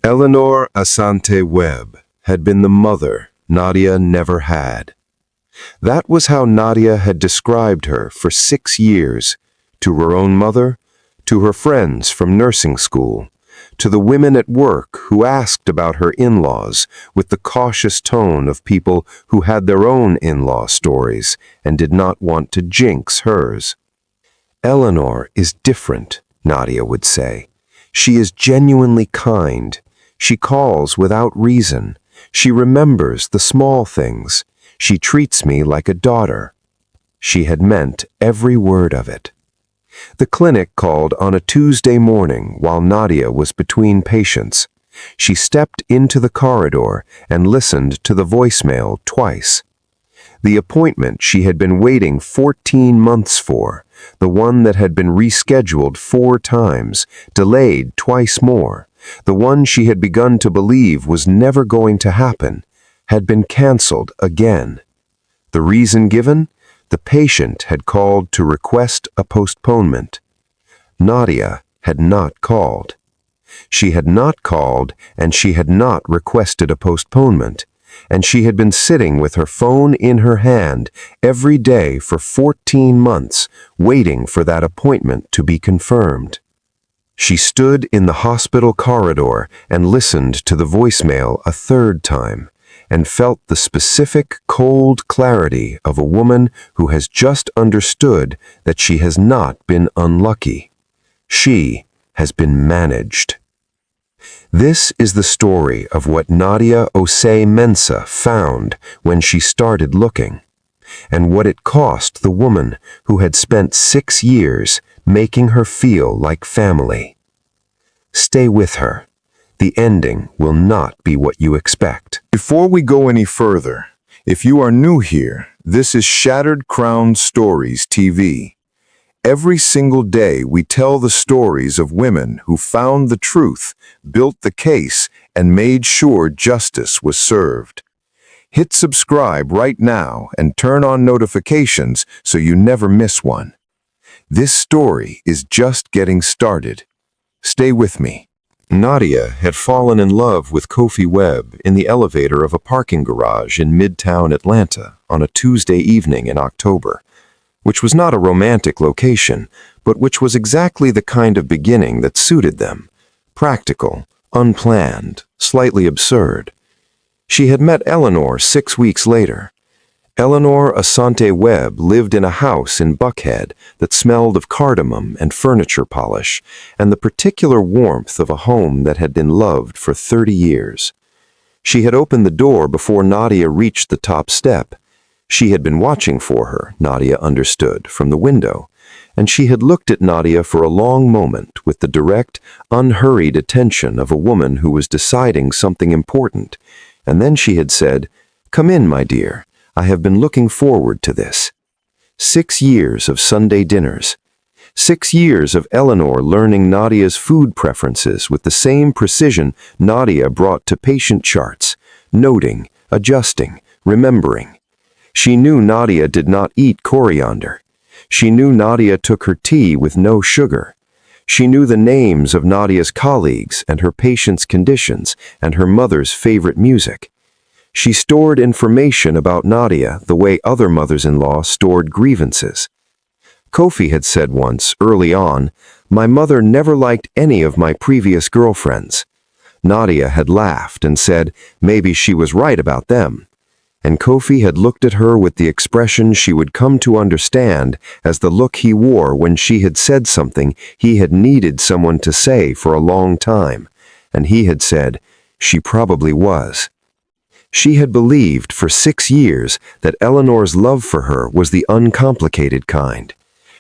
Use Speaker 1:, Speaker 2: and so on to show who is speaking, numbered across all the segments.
Speaker 1: Eleanor Asante Webb had been the mother Nadia never had. That was how Nadia had described her for 6 years, to her own mother, to her friends from nursing school, to the women at work who asked about her in-laws with the cautious tone of people who had their own in-law stories and did not want to jinx hers. Eleanor is different, Nadia would say. She is genuinely kind. She calls without reason. She remembers the small things. She treats me like a daughter. She had meant every word of it. The clinic called on a Tuesday morning while Nadia was between patients. She stepped into the corridor and listened to the voicemail twice. The appointment she had been waiting 14 months for, the one that had been rescheduled 4 times, delayed twice more, the one she had begun to believe was never going to happen, had been canceled again. The reason given? The patient had called to request a postponement. Nadia had not called. She had not called, and she had not requested a postponement, and she had been sitting with her phone in her hand every day for 14 months, waiting for that appointment to be confirmed. She stood in the hospital corridor and listened to the voicemail a 3rd time, and felt the specific, cold clarity of a woman who has just understood that she has not been unlucky. She has been managed. This is the story of what Nadia Osei Mensah found when she started looking, and what it cost the woman who had spent 6 years making her feel like family. Stay with her. The ending will not be what you expect.
Speaker 2: Before we go any further, if you are new here, this is Shattered Crown Stories TV. Every single day we tell the stories of women who found the truth, built the case, and made sure justice was served. Hit subscribe right now and turn on notifications so you never miss one. This story is just getting started. Stay with me.
Speaker 1: Nadia had fallen in love with Kofi Webb in the elevator of a parking garage in Midtown Atlanta on a Tuesday evening in October, which was not a romantic location, but which was exactly the kind of beginning that suited them. Practical, unplanned, slightly absurd. She had met Eleanor 6 weeks later. Eleanor Asante Webb lived in a house in Buckhead that smelled of cardamom and furniture polish and the particular warmth of a home that had been loved for 30 years. She had opened the door before Nadia reached the top step. She had been watching for her, Nadia understood, from the window, and she had looked at Nadia for a long moment with the direct, unhurried attention of a woman who was deciding something important, and then she had said, "Come in, my dear. I have been looking forward to this." 6 years of Sunday dinners. 6 years of Eleanor learning Nadia's food preferences with the same precision Nadia brought to patient charts, noting, adjusting, remembering. She knew Nadia did not eat coriander. She knew Nadia took her tea with no sugar. She knew the names of Nadia's colleagues and her patients' conditions and her mother's favorite music. She stored information about Nadia the way other mothers-in-law stored grievances. Kofi had said once, early on, "My mother never liked any of my previous girlfriends." Nadia had laughed and said maybe she was right about them. And Kofi had looked at her with the expression she would come to understand as the look he wore when she had said something he had needed someone to say for a long time, and he had said, "She probably was." She had believed for 6 years that Eleanor's love for her was the uncomplicated kind.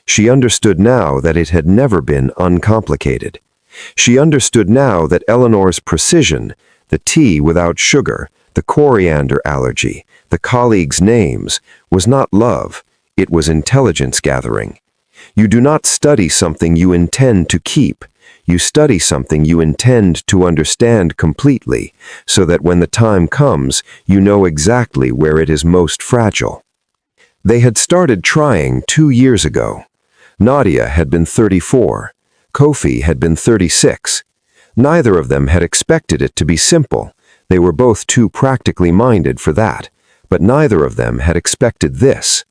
Speaker 1: She understood now that it had never been uncomplicated. She understood now that Eleanor's precision, the tea without sugar, the coriander allergy, the colleagues' names, was not love, it was intelligence gathering. You do not study something you intend to keep. You study something you intend to understand completely, so that when the time comes, you know exactly where it is most fragile. They had started trying 2 years ago. Nadia had been 34. Kofi had been 36. Neither of them had expected it to be simple. They were both too practically minded for that. But neither of them had expected this.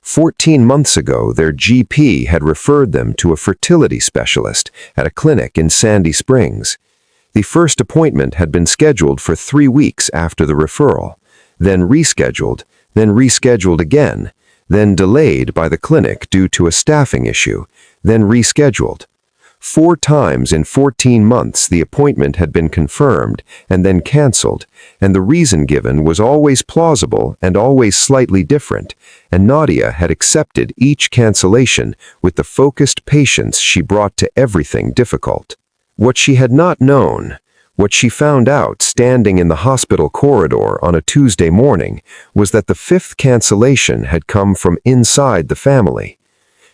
Speaker 1: 14 months ago, their GP had referred them to a fertility specialist at a clinic in Sandy Springs. The first appointment had been scheduled for 3 weeks after the referral, then rescheduled again, then delayed by the clinic due to a staffing issue, then rescheduled. 4 times in 14 months the appointment had been confirmed and then canceled, and the reason given was always plausible and always slightly different, and Nadia had accepted each cancellation with the focused patience she brought to everything difficult. What she had not known, what she found out standing in the hospital corridor on a Tuesday morning, was that the 5th cancellation had come from inside the family.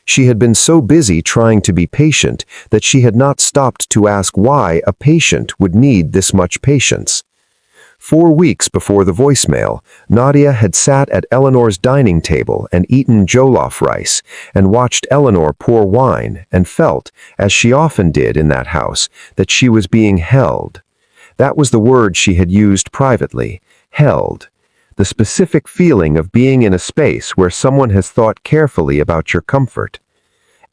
Speaker 1: She had been so busy trying to be patient that she had not stopped to ask why a patient would need this much patience. 4 weeks before the voicemail, Nadia had sat at Eleanor's dining table and eaten jollof rice and watched Eleanor pour wine and felt, as she often did in that house, that she was being held. That was the word she had used privately, held. The specific feeling of being in a space where someone has thought carefully about your comfort.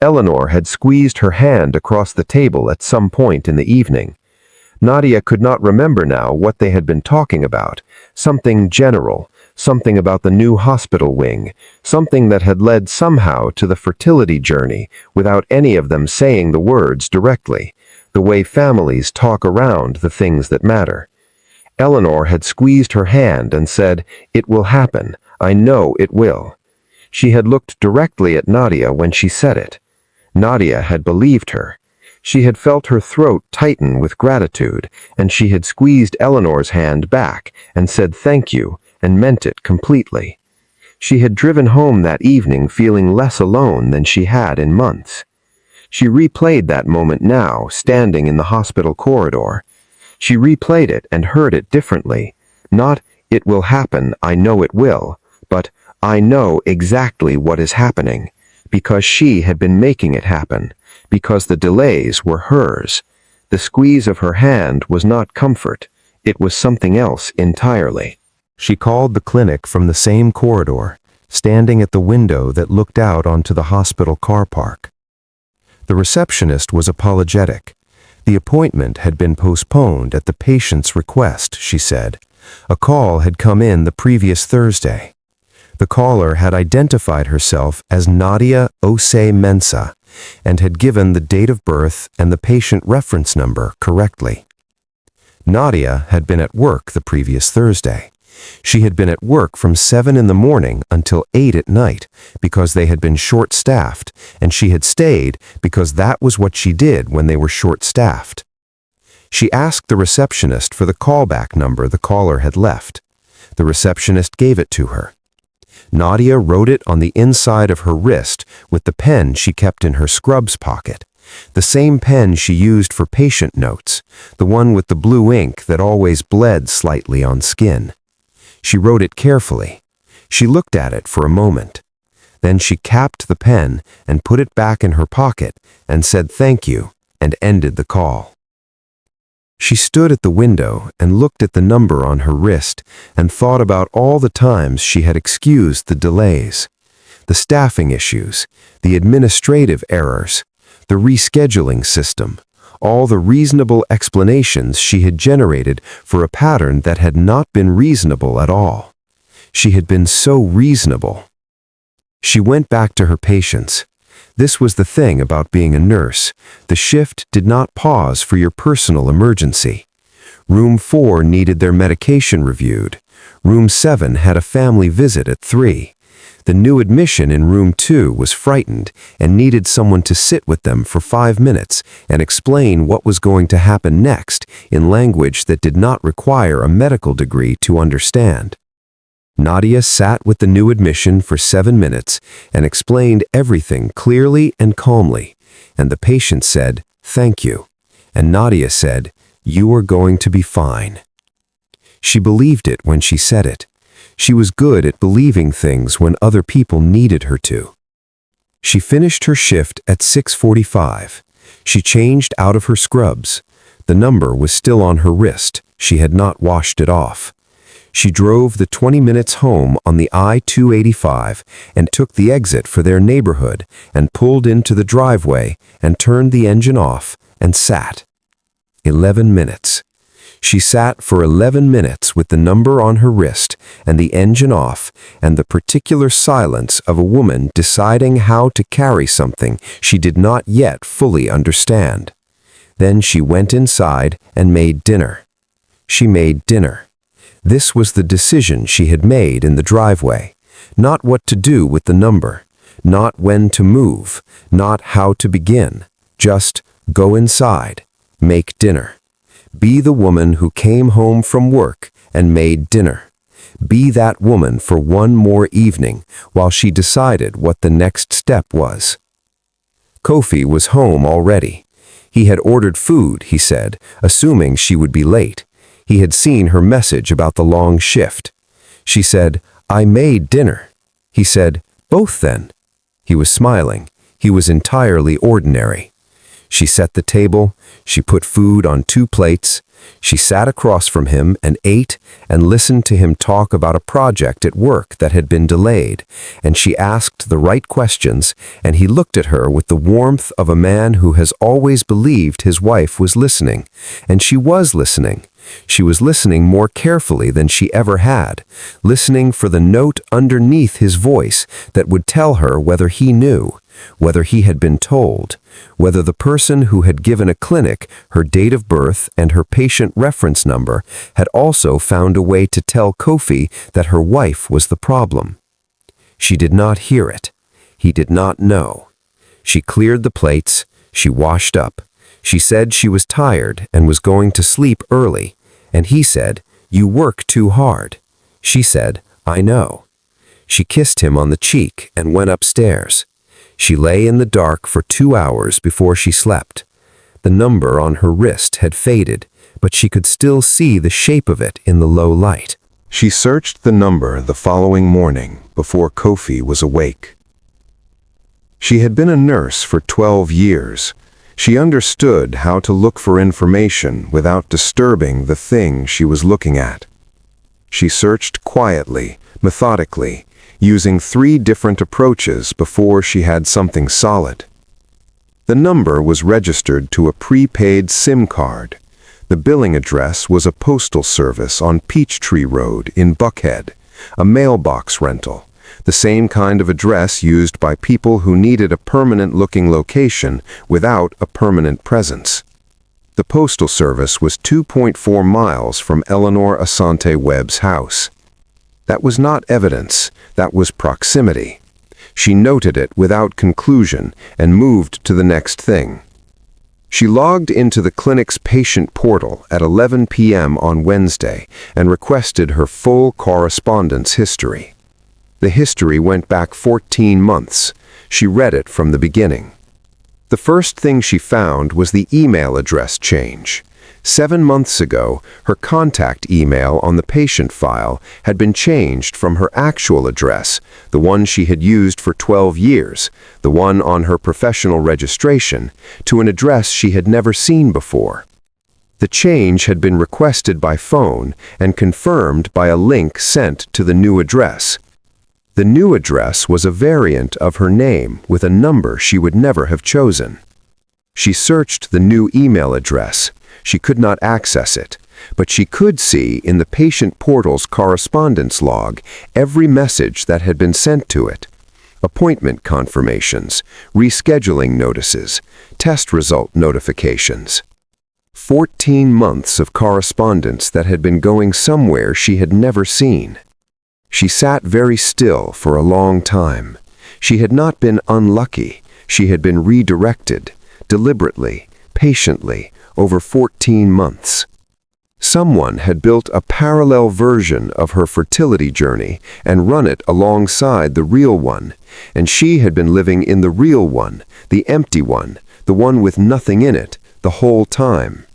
Speaker 1: Eleanor had squeezed her hand across the table at some point in the evening. Nadia could not remember now what they had been talking about. Something general, something about the new hospital wing, something that had led somehow to the fertility journey without any of them saying the words directly, the way families talk around the things that matter. Eleanor had squeezed her hand and said, "It will happen. I know it will." She had looked directly at Nadia when she said it. Nadia had believed her. She had felt her throat tighten with gratitude, and she had squeezed Eleanor's hand back and said thank you and meant it completely. She had driven home that evening feeling less alone than she had in months. She replayed that moment now, standing in the hospital corridor. She replayed it and heard it differently. Not, "It will happen, I know it will," but, "I know exactly what is happening," because she had been making it happen, because the delays were hers. The squeeze of her hand was not comfort. It was something else entirely. She called the clinic from the same corridor, standing at the window that looked out onto the hospital car park. The receptionist was apologetic. The appointment had been postponed at the patient's request, she said. A call had come in the previous Thursday. The caller had identified herself as Nadia Osei Mensah and had given the date of birth and the patient reference number correctly. Nadia had been at work the previous Thursday. She had been at work from 7 in the morning until 8 at night because they had been short-staffed, and she had stayed because that was what she did when they were short-staffed. She asked the receptionist for the callback number the caller had left. The receptionist gave it to her. Nadia wrote it on the inside of her wrist with the pen she kept in her scrubs pocket, the same pen she used for patient notes, the one with the blue ink that always bled slightly on skin. She wrote it carefully. She looked at it for a moment. Then she capped the pen and put it back in her pocket and said thank you and ended the call. She stood at the window and looked at the number on her wrist and thought about all the times she had excused the delays, the staffing issues, the administrative errors, the rescheduling system, all the reasonable explanations she had generated for a pattern that had not been reasonable at all. She had been so reasonable. She went back to her patients. This was the thing about being a nurse. The shift did not pause for your personal emergency. Room 4 needed their medication reviewed. Room 7 had a family visit at 3. The new admission in room 2 was frightened and needed someone to sit with them for 5 minutes and explain what was going to happen next in language that did not require a medical degree to understand. Nadia sat with the new admission for 7 minutes and explained everything clearly and calmly, and the patient said, "Thank you," and Nadia said, "You are going to be fine." She believed it when she said it. She was good at believing things when other people needed her to. She finished her shift at 6:45. She changed out of her scrubs, The number was still on her wrist. She had not washed it off. She drove the 20 minutes home on the I-285 and took the exit for their neighborhood and pulled into the driveway and turned the engine off and sat. 11 minutes. She sat for 11 minutes with the number on her wrist and the engine off and the particular silence of a woman deciding how to carry something she did not yet fully understand. Then she went inside and made dinner. She made dinner. This was the decision she had made in the driveway. Not what to do with the number, not when to move, not how to begin. Just go inside, make dinner. Be the woman who came home from work and made dinner. Be that woman for one more evening while she decided what the next step was. Kofi was home already. He had ordered food, he said, assuming she would be late. He had seen her message about the long shift. She said, "I made dinner." He said, "Both then." He was smiling. He was entirely ordinary. She set the table. She put food on 2 plates. She sat across from him and ate and listened to him talk about a project at work that had been delayed, and she asked the right questions, and he looked at her with the warmth of a man who has always believed his wife was listening, and she was listening. She was listening more carefully than she ever had, listening for the note underneath his voice that would tell her whether he knew, whether he had been told, whether the person who had given a clinic her date of birth and her patient reference number had also found a way to tell Kofi that her wife was the problem. She did not hear it. He did not know. She cleared the plates. She washed up. She said she was tired and was going to sleep early, and he said, "You work too hard." She said, "I know." She kissed him on the cheek and went upstairs. She lay in the dark for 2 hours before she slept. The number on her wrist had faded, but she could still see the shape of it in the low light.
Speaker 2: She searched the number the following morning before Kofi was awake. She had been a nurse for 12 years. She understood how to look for information without disturbing the thing she was looking at. She searched quietly, methodically, using 3 different approaches before she had something solid. The number was registered to a prepaid SIM card. The billing address was a postal service on Peachtree Road in Buckhead, a mailbox rental, the same kind of address used by people who needed a permanent-looking location without a permanent presence. The postal service was 2.4 miles from Eleanor Asante Webb's house. That was not evidence, that was proximity. She noted it without conclusion and moved to the next thing. She logged into the clinic's patient portal at 11 p.m. on Wednesday and requested her full correspondence history. The history went back 14 months. She read it from the beginning. The first thing she found was the email address change. 7 months ago, her contact email on the patient file had been changed from her actual address, the one she had used for 12 years, the one on her professional registration, to an address she had never seen before. The change had been requested by phone and confirmed by a link sent to the new address. The new address was a variant of her name with a number she would never have chosen. She searched the new email address. She could not access it, but she could see in the patient portal's correspondence log every message that had been sent to it. Appointment confirmations, rescheduling notices, test result notifications. 14 months of correspondence that had been going somewhere she had never seen. She sat very still for a long time. She had not been unlucky. She had been redirected, deliberately, patiently, over 14 months. Someone had built a parallel version of her fertility journey and run it alongside the real one, and she had been living in the real one, the empty one, the one with nothing in it, the whole time.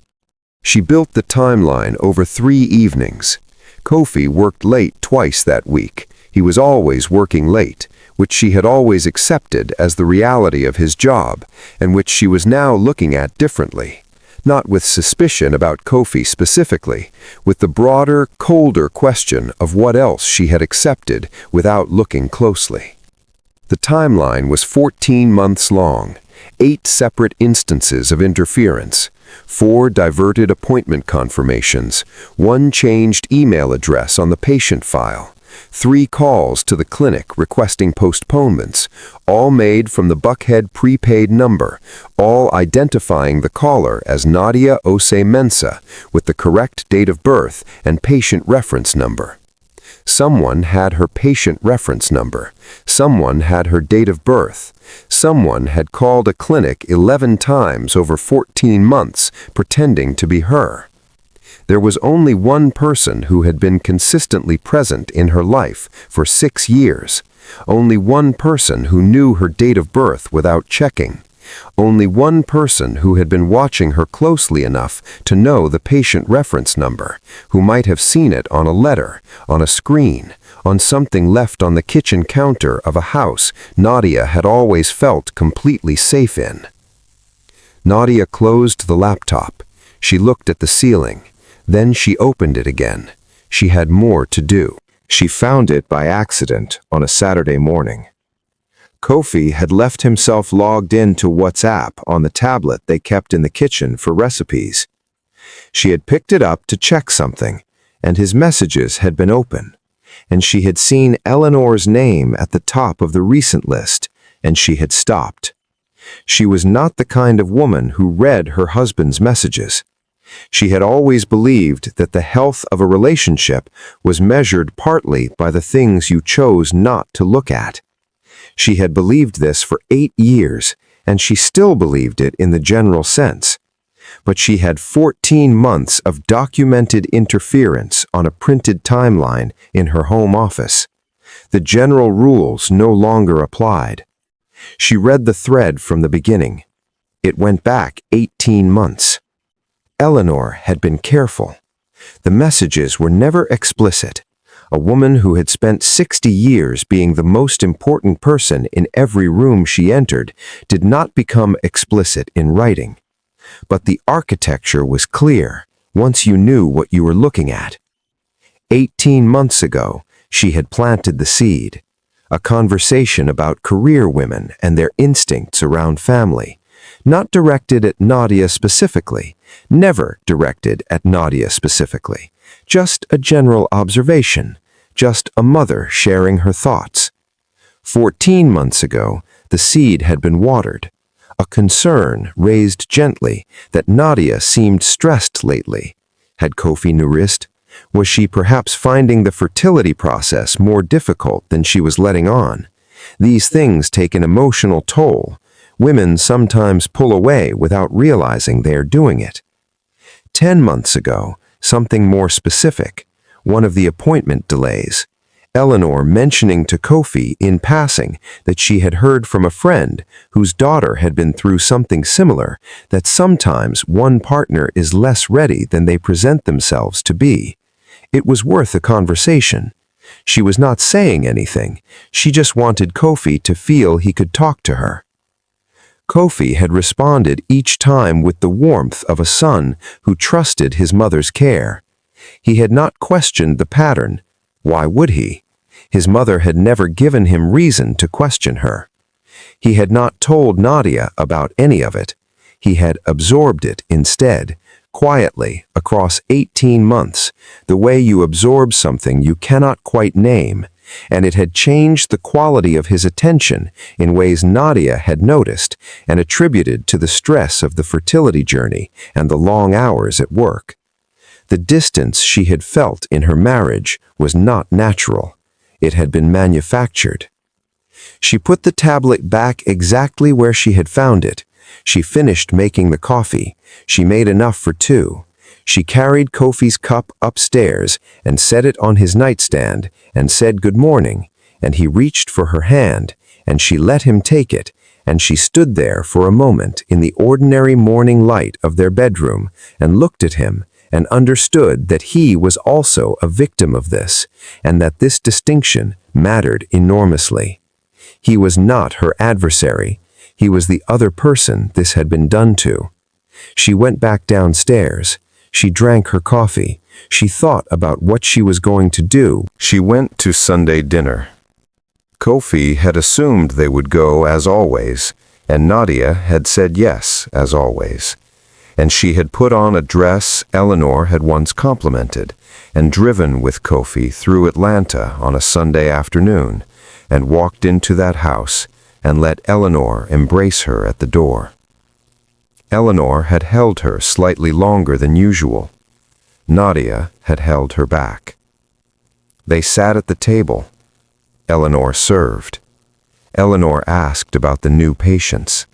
Speaker 2: She built the timeline over 3 evenings. Kofi worked late twice that week. He was always working late, which she had always accepted as the reality of his job, and which she was now looking at differently.
Speaker 1: Not with suspicion about Kofi specifically, with the broader, colder question of what else she had accepted without looking closely. The timeline was 14 months long, 8 separate instances of interference, 4 diverted appointment confirmations, 1 changed email address on the patient file, 3 calls to the clinic requesting postponements, all made from the Buckhead prepaid number, all identifying the caller as Nadia Ose Mensah with the correct date of birth and patient reference number. Someone had her patient reference number. Someone had her date of birth. Someone had called a clinic 11 times over 14 months, pretending to be her. There was only one person who had been consistently present in her life for 6 years. Only one person who knew her date of birth without checking. Only one person who had been watching her closely enough to know the patient reference number, who might have seen it on a letter, on a screen, on something left on the kitchen counter of a house Nadia had always felt completely safe in. Nadia closed the laptop. She looked at the ceiling. Then she opened it again. She had more to do. She found it by accident on a Saturday morning. Kofi had left himself logged in to WhatsApp on the tablet they kept in the kitchen for recipes. She had picked it up to check something, and his messages had been open, and she had seen Eleanor's name at the top of the recent list, and she had stopped. She was not the kind of woman who read her husband's messages. She had always believed that the health of a relationship was measured partly by the things you chose not to look at. She had believed this for 8 years, and she still believed it in the general sense. But she had 14 months of documented interference on a printed timeline in her home office. The general rules no longer applied. She read the thread from the beginning. It went back 18 months. Eleanor had been careful. The messages were never explicit. A woman who had spent 60 years being the most important person in every room she entered did not become explicit in writing. But the architecture was clear once you knew what you were looking at. 18 months ago, she had planted the seed. A conversation about career women and their instincts around family. Not directed at Nadia specifically. Never directed at Nadia specifically. Just a general observation. Just a mother sharing her thoughts. 14 months ago, the seed had been watered. A concern raised gently that Nadia seemed stressed lately. Had Kofi nourrished? Was she perhaps finding the fertility process more difficult than she was letting on? These things take an emotional toll. Women sometimes pull away without realizing they're doing it. 10 months ago, something more specific. One of the appointment delays. Eleanor mentioning to Kofi in passing that she had heard from a friend whose daughter had been through something similar, that sometimes one partner is less ready than they present themselves to be. It was worth a conversation. She was not saying anything. She just wanted Kofi to feel he could talk to her. Kofi had responded each time with the warmth of a son who trusted his mother's care. He had not questioned the pattern. Why would he? His mother had never given him reason to question her. He had not told Nadia about any of it. He had absorbed it instead, quietly, across 18 months, the way you absorb something you cannot quite name, and it had changed the quality of his attention in ways Nadia had noticed and attributed to the stress of the fertility journey and the long hours at work. The distance she had felt in her marriage was not natural. It had been manufactured. She put the tablet back exactly where she had found it. She finished making the coffee. She made enough for 2. She carried Kofi's cup upstairs and set it on his nightstand and said good morning, and he reached for her hand, and she let him take it, and she stood there for a moment in the ordinary morning light of their bedroom and looked at him and understood that he was also a victim of this, and that this distinction mattered enormously. He was not her adversary. He was the other person this had been done to. She went back downstairs. She drank her coffee. She thought about what she was going to do.
Speaker 2: She went to Sunday dinner. Kofi had assumed they would go as always, and Nadia had said yes as always. And she had put on a dress Eleanor had once complimented, and driven with Kofi through Atlanta on a Sunday afternoon, and walked into that house and let Eleanor embrace her at the door. Eleanor had held her slightly longer than usual. Nadia had held her back. They sat at the table. Eleanor served. Eleanor asked about the new patients.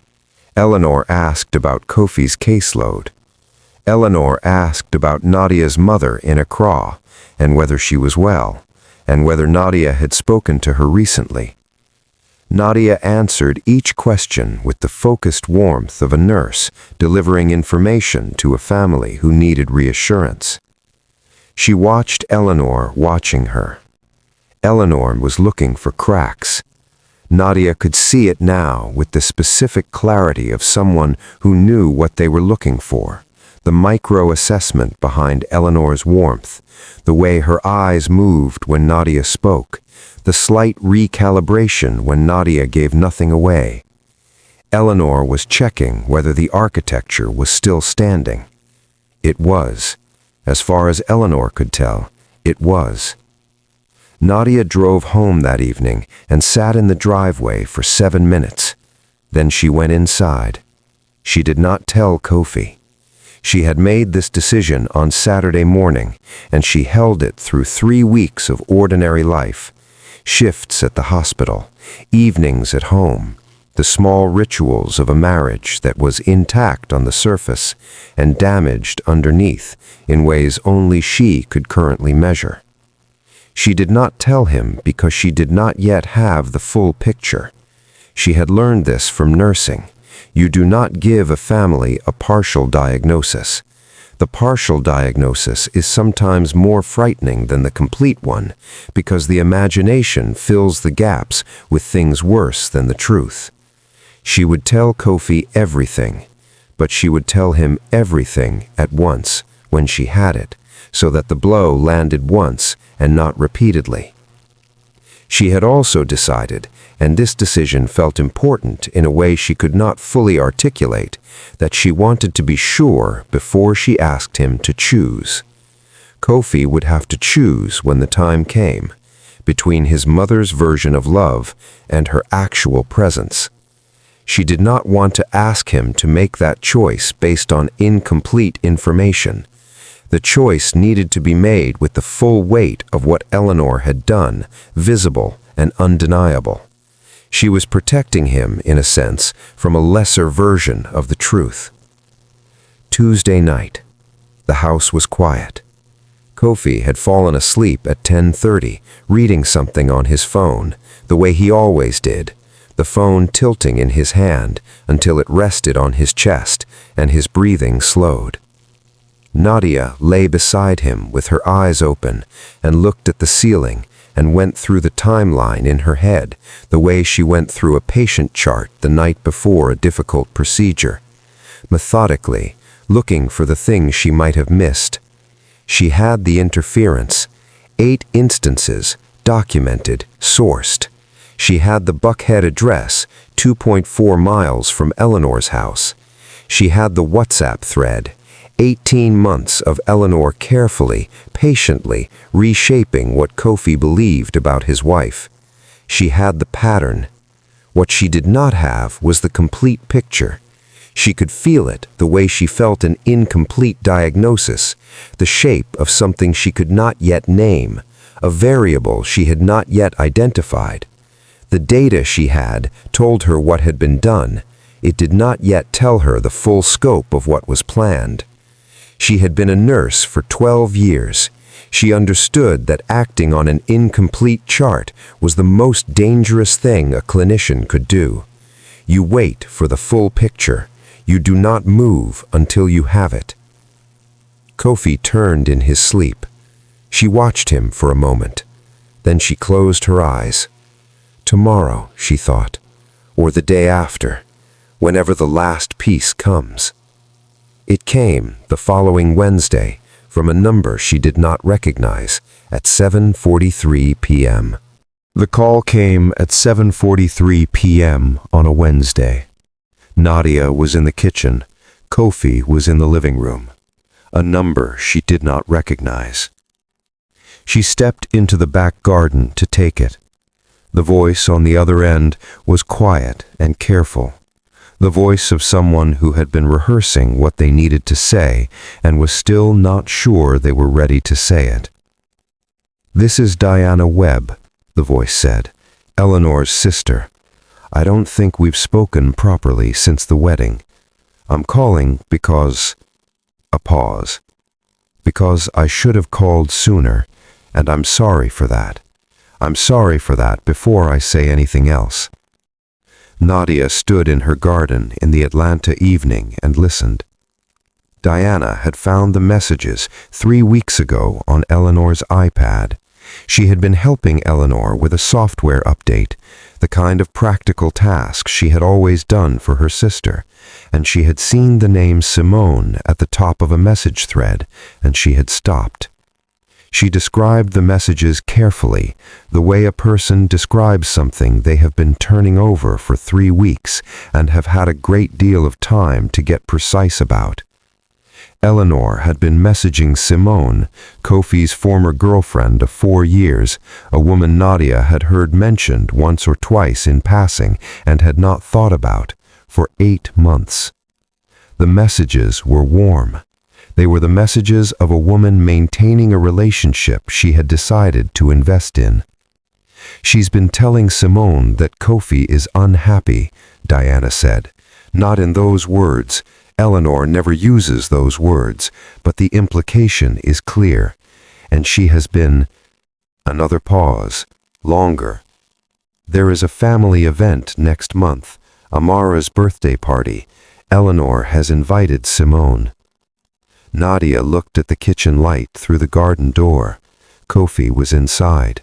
Speaker 2: Eleanor asked about Kofi's caseload. Eleanor asked about Nadia's mother in Accra, and whether she was well, and whether Nadia had spoken to her recently. Nadia answered each question with the focused warmth of a nurse delivering information to a family who needed reassurance. She watched Eleanor watching her. Eleanor was looking for cracks. Nadia could see it now with the specific clarity of someone who knew what they were looking for. The micro-assessment behind Eleanor's warmth, the way her eyes moved when Nadia spoke, the slight recalibration when Nadia gave nothing away. Eleanor was checking whether the architecture was still standing. It was. As far as Eleanor could tell, it was. Nadia drove home that evening and sat in the driveway for 7 minutes. Then she went inside. She did not tell Kofi. She had made this decision on Saturday morning, and she held it through 3 weeks of ordinary life. Shifts at the hospital, evenings at home, the small rituals of a marriage that was intact on the surface and damaged underneath in ways only she could currently measure. She did not tell him because she did not yet have the full picture. She had learned this from nursing. You do not give a family a partial diagnosis. The partial diagnosis is sometimes more frightening than the complete one because the imagination fills the gaps with things worse than the truth. She would tell Kofi everything, but she would tell him everything at once when she had it, so that the blow landed once and not repeatedly. She had also decided, and this decision felt important in a way she could not fully articulate, that she wanted to be sure before she asked him to choose. Kofi would have to choose when the time came, between his mother's version of love and her actual presence. She did not want to ask him to make that choice based on incomplete information. The choice needed to be made with the full weight of what Eleanor had done, visible and undeniable. She was protecting him, in a sense, from a lesser version of the truth. Tuesday night. The house was quiet. Kofi had fallen asleep at 10:30, reading something on his phone, the way he always did, the phone tilting in his hand until it rested on his chest and his breathing slowed. Nadia lay beside him with her eyes open and looked at the ceiling and went through the timeline in her head the way she went through a patient chart the night before a difficult procedure, methodically, looking for the things she might have missed. She had the interference, 8 instances, documented, sourced. She had the Buckhead address, 2.4 miles from Eleanor's house. She had the WhatsApp thread, 18 months of Eleanor carefully, patiently reshaping what Kofi believed about his wife. She had the pattern. What she did not have was the complete picture. She could feel it the way she felt an incomplete diagnosis, the shape of something she could not yet name, a variable she had not yet identified. The data she had told her what had been done. It did not yet tell her the full scope of what was planned. She had been a nurse for 12 years. She understood that acting on an incomplete chart was the most dangerous thing a clinician could do. You wait for the full picture. You do not move until you have it. Kofi turned in his sleep. She watched him for a moment. Then she closed her eyes. Tomorrow, she thought, or the day after, whenever the last piece comes.
Speaker 1: It came the following Wednesday from a number she did not recognize at 7:43 p.m. The call came at 7:43 p.m. on a Wednesday. Nadia was in the kitchen. Kofi was in the living room. A number she did not recognize. She stepped into the back garden to take it. The voice on the other end was quiet and careful. The voice of someone who had been rehearsing what they needed to say and was still not sure they were ready to say it. "This is Diana Webb," the voice said, "Eleanor's sister. I don't think we've spoken properly since the wedding. I'm calling because—" A pause. "Because I should have called sooner, and I'm sorry for that. I'm sorry for that before I say anything else." Nadia stood in her garden in the Atlanta evening and listened. Diana had found the messages 3 weeks ago on Eleanor's iPad. She had been helping Eleanor with a software update, the kind of practical task she had always done for her sister, and she had seen the name Simone at the top of a message thread, and she had stopped. She described the messages carefully, the way a person describes something they have been turning over for 3 weeks and have had a great deal of time to get precise about. Eleanor had been messaging Simone, Kofi's former girlfriend of 4 years, a woman Nadia had heard mentioned once or twice in passing and had not thought about, for 8 months. The messages were warm. They were the messages of a woman maintaining a relationship she had decided to invest in. "She's been telling Simone that Kofi is unhappy," Diana said. "Not in those words. Eleanor never uses those words, but the implication is clear. And she has been—" Another pause. Longer. "There is a family event next month, Amara's birthday party. Eleanor has invited Simone." Nadia looked at the kitchen light through the garden door. Kofi was inside.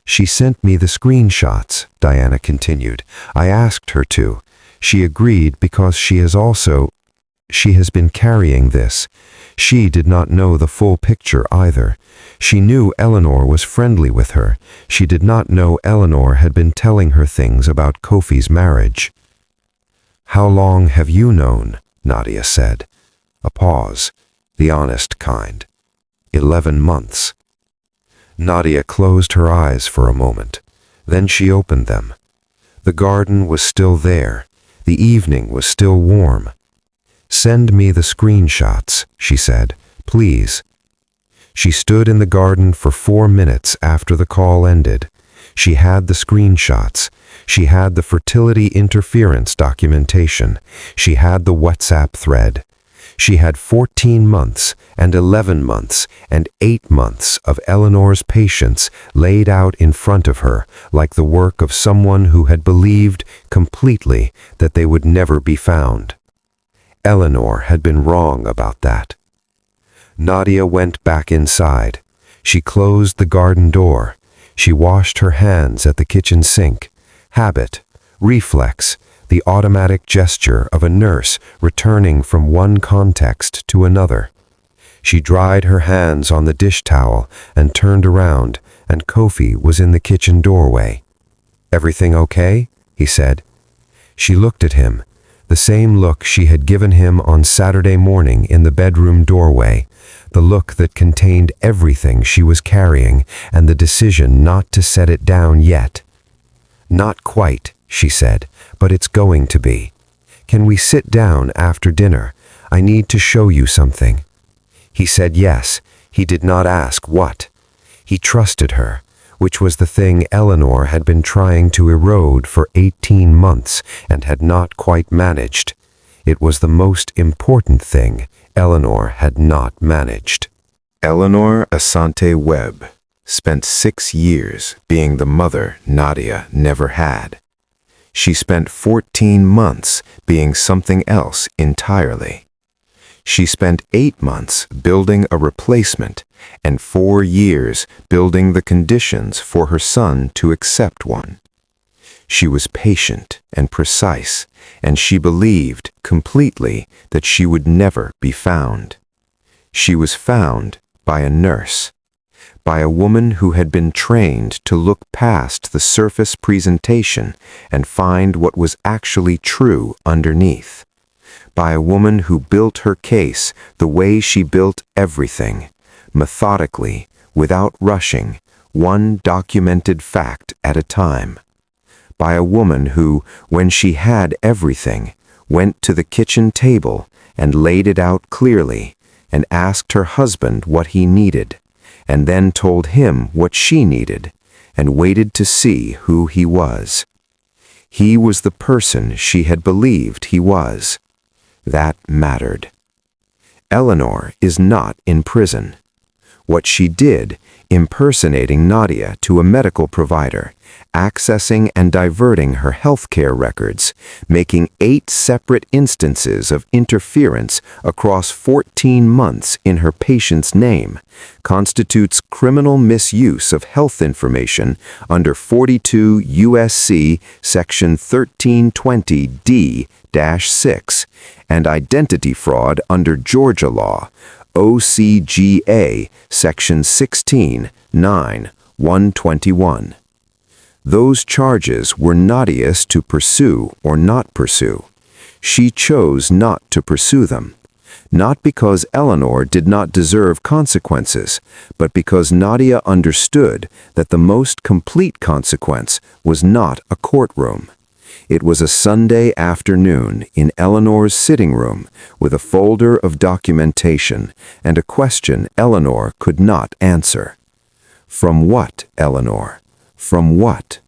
Speaker 1: "She sent me the screenshots," Diana continued. "I asked her to. She agreed because she has been carrying this. She did not know the full picture either. She knew Eleanor was friendly with her. She did not know Eleanor had been telling her things about Kofi's marriage." "How long have you known?" Nadia said. A pause, the honest kind. 11 months. Nadia closed her eyes for a moment. Then she opened them. The garden was still there. The evening was still warm. "Send me the screenshots," she said, "please." She stood in the garden for 4 minutes after the call ended. She had the screenshots. She had the fertility interference documentation. She had the WhatsApp thread. She had 14 months and 11 months and 8 months of Eleanor's patience laid out in front of her, like the work of someone who had believed completely that they would never be found. Eleanor had been wrong about that. Nadia went back inside. She closed the garden door. She washed her hands at the kitchen sink. Habit, reflex, the automatic gesture of a nurse returning from one context to another. She dried her hands on the dish towel and turned around, and Kofi was in the kitchen doorway. "Everything okay?" he said. She looked at him, the same look she had given him on Saturday morning in the bedroom doorway, the look that contained everything she was carrying and the decision not to set it down yet. "Not quite," she said, "but it's going to be. Can we sit down after dinner? I need to show you something." He said yes. He did not ask what. He trusted her, which was the thing Eleanor had been trying to erode for 18 months and had not quite managed. It was the most important thing Eleanor had not managed.
Speaker 2: Eleanor Asante Webb spent 6 years being the mother Nadia never had. She spent 14 months being something else entirely. She spent 8 months building a replacement and 4 years building the conditions for her son to accept one.
Speaker 1: She was patient and precise, and she believed completely that she would never be found. She was found by a nurse, by a woman who had been trained to look past the surface presentation and find what was actually true underneath, by a woman who built her case the way she built everything, methodically, without rushing, one documented fact at a time, by a woman who, when she had everything, went to the kitchen table and laid it out clearly and asked her husband what he needed, and then told him what she needed, and waited to see who he was. He was the person she had believed he was. That mattered. Eleanor is not in prison. What she did, impersonating Nadia to a medical provider, accessing and diverting her healthcare records, making 8 separate instances of interference across 14 months in her patient's name, constitutes criminal misuse of health information under 42 U.S.C. Section 1320D-6 and identity fraud under Georgia law, OCGA Section 16-9-121. Those charges were Nadia's to pursue or not pursue. She chose not to pursue them, not because Eleanor did not deserve consequences, but because Nadia understood that the most complete consequence was not a courtroom. It was a Sunday afternoon in Eleanor's sitting room with a folder of documentation and a question Eleanor could not answer. From what, Eleanor? From what?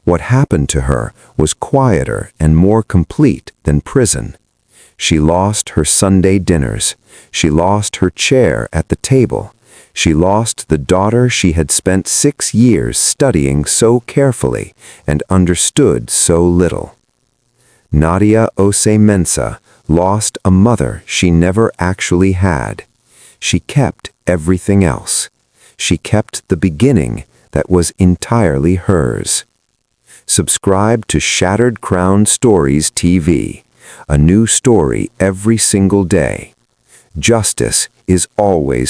Speaker 1: What happened to her was quieter and more complete than prison. She lost her Sunday dinners. She lost her chair at the table. She lost the daughter she had spent 6 years studying so carefully and understood so little. Nadia Ose-Mensah lost a mother she never actually had. She kept everything else. She kept the beginning that was entirely hers. Subscribe to Shattered Crown Stories TV, a new story every single day. Justice is always